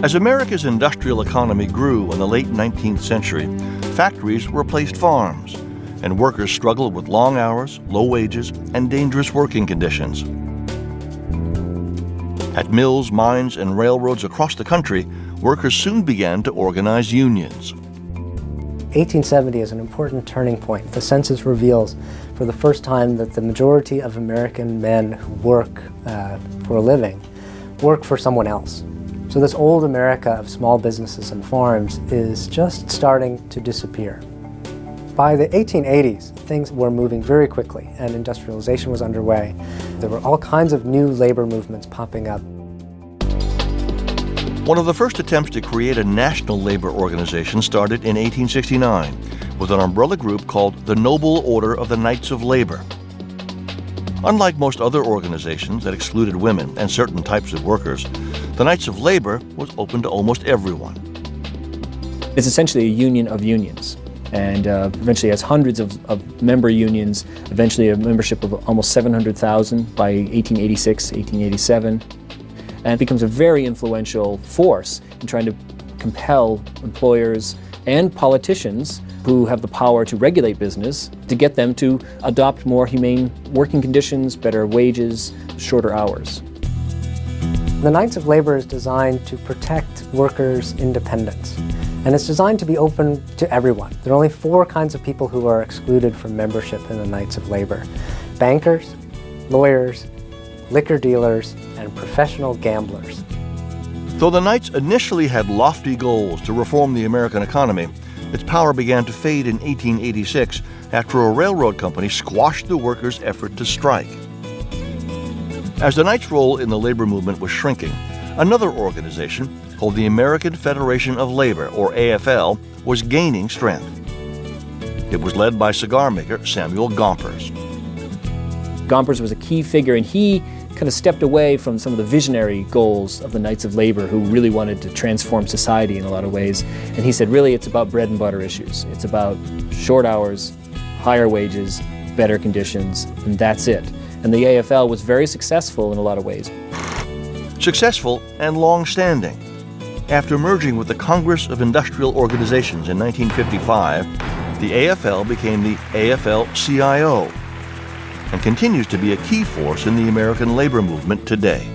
As America's industrial economy grew in the late 19th century, factories replaced farms, and workers struggled with long hours, low wages, and dangerous working conditions. At mills, mines, and railroads across the country, workers soon began to organize unions. 1870 is an important turning point. The census reveals for the first time that the majority of American men who work for a living work for someone else. So this old America of small businesses and farms is just starting to disappear. By the 1880s, things were moving very quickly and industrialization was underway. There were all kinds of new labor movements popping up. One of the first attempts to create a national labor organization started in 1869 with an umbrella group called the Noble Order of the Knights of Labor. Unlike most other organizations that excluded women and certain types of workers, the Knights of Labor was open to almost everyone. It's essentially a union of unions, and eventually has hundreds of member unions, eventually a membership of almost 700,000 by 1886, 1887, and it becomes a very influential force in trying to compel employers and politicians who have the power to regulate business to get them to adopt more humane working conditions, better wages, shorter hours. The Knights of Labor is designed to protect workers' independence, and it's designed to be open to everyone. There are only 4 kinds of people who are excluded from membership in the Knights of Labor: bankers, lawyers, liquor dealers, and professional gamblers. Though the Knights initially had lofty goals to reform the American economy, its power began to fade in 1886 after a railroad company squashed the workers' effort to strike. As the Knights' role in the labor movement was shrinking, another organization, called the American Federation of Labor, or AFL, was gaining strength. It was led by cigar maker Samuel Gompers. Gompers was a key figure, and he kind of stepped away from some of the visionary goals of the Knights of Labor, who really wanted to transform society in a lot of ways. And he said, really, it's about bread and butter issues. It's about short hours, higher wages, better conditions, and that's it. And the AFL was very successful in a lot of ways. Successful and long-standing. After merging with the Congress of Industrial Organizations in 1955, the AFL became the AFL-CIO and continues to be a key force in the American labor movement today.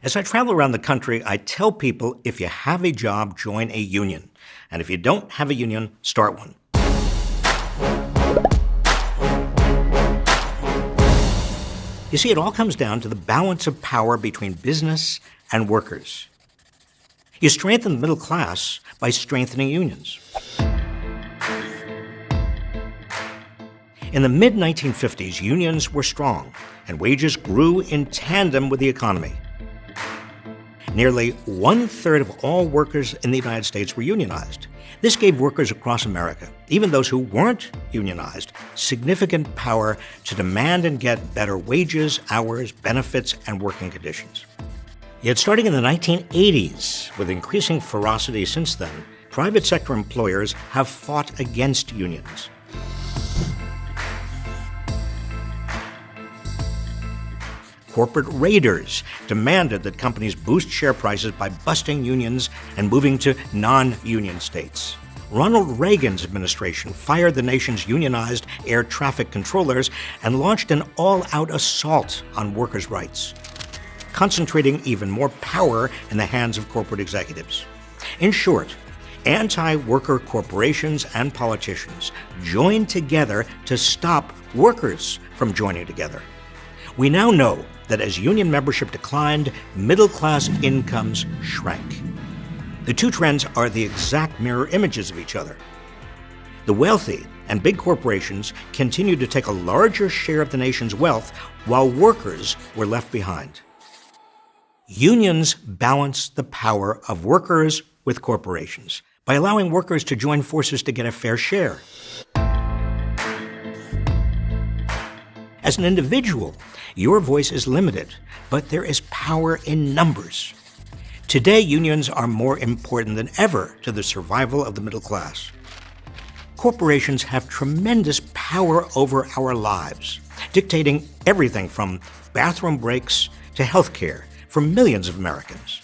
As I travel around the country, I tell people if you have a job, join a union. And if you don't have a union, start one. You see, it all comes down to the balance of power between business and workers. You strengthen the middle class by strengthening unions. In the mid-1950s, unions were strong, and wages grew in tandem with the economy. Nearly 1/3 of all workers in the United States were unionized. This gave workers across America, even those who weren't unionized, significant power to demand and get better wages, hours, benefits, and working conditions. Yet starting in the 1980s, with increasing ferocity since then, private sector employers have fought against unions. Corporate raiders demanded that companies boost share prices by busting unions and moving to non-union states. Ronald Reagan's administration fired the nation's unionized air traffic controllers and launched an all-out assault on workers' rights, concentrating even more power in the hands of corporate executives. In short, anti-worker corporations and politicians joined together to stop workers from joining together. We now know that as union membership declined, middle-class incomes shrank. The two trends are the exact mirror images of each other. The wealthy and big corporations continued to take a larger share of the nation's wealth, while workers were left behind. Unions balance the power of workers with corporations by allowing workers to join forces to get a fair share. As an individual, your voice is limited, but there is power in numbers. Today, unions are more important than ever to the survival of the middle class. Corporations have tremendous power over our lives, dictating everything from bathroom breaks to health care for millions of Americans.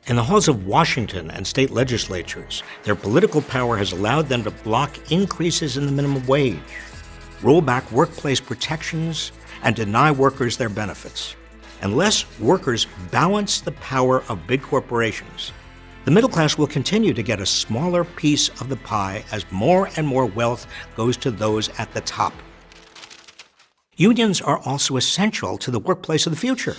In the halls of Washington and state legislatures, their political power has allowed them to block increases in the minimum wage, roll back workplace protections, and deny workers their benefits. Unless workers balance the power of big corporations, the middle class will continue to get a smaller piece of the pie as more and more wealth goes to those at the top. Unions are also essential to the workplace of the future.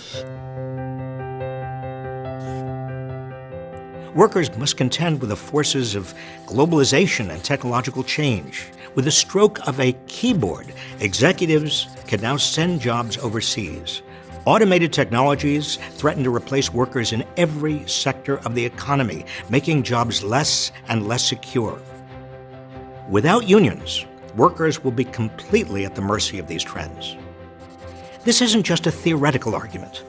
Workers must contend with the forces of globalization and technological change. With the stroke of a keyboard, executives can now send jobs overseas. Automated technologies threaten to replace workers in every sector of the economy, making jobs less and less secure. Without unions, workers will be completely at the mercy of these trends. This isn't just a theoretical argument.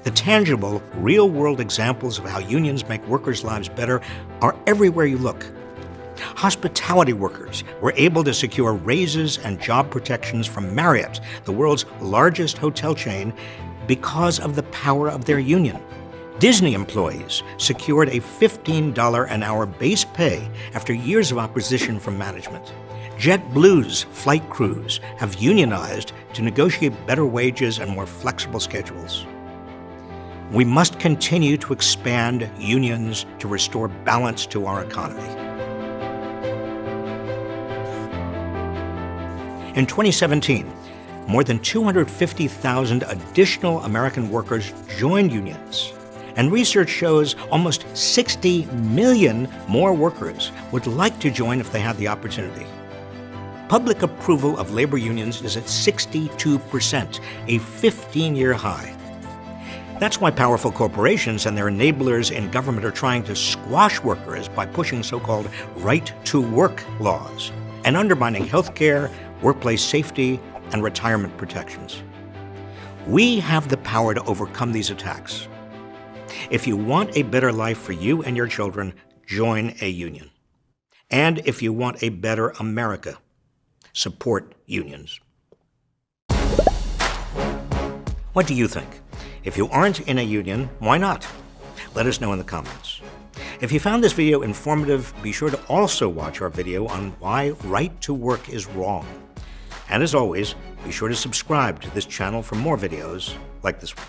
The tangible, real-world examples of how unions make workers' lives better are everywhere you look. Hospitality workers were able to secure raises and job protections from Marriott, the world's largest hotel chain, because of the power of their union. Disney employees secured a $15 an hour base pay after years of opposition from management. JetBlue's flight crews have unionized to negotiate better wages and more flexible schedules. We must continue to expand unions to restore balance to our economy. In 2017, more than 250,000 additional American workers joined unions, and research shows almost 60 million more workers would like to join if they had the opportunity. Public approval of labor unions is at 62%, a 15-year high. That's why powerful corporations and their enablers in government are trying to squash workers by pushing so-called right-to-work laws and undermining health care, workplace safety, and retirement protections. We have the power to overcome these attacks. If you want a better life for you and your children, join a union. And if you want a better America, support unions. What do you think? If you aren't in a union, why not? Let us know in the comments. If you found this video informative, be sure to also watch our video on why right to work is wrong. And as always, be sure to subscribe to this channel for more videos like this one.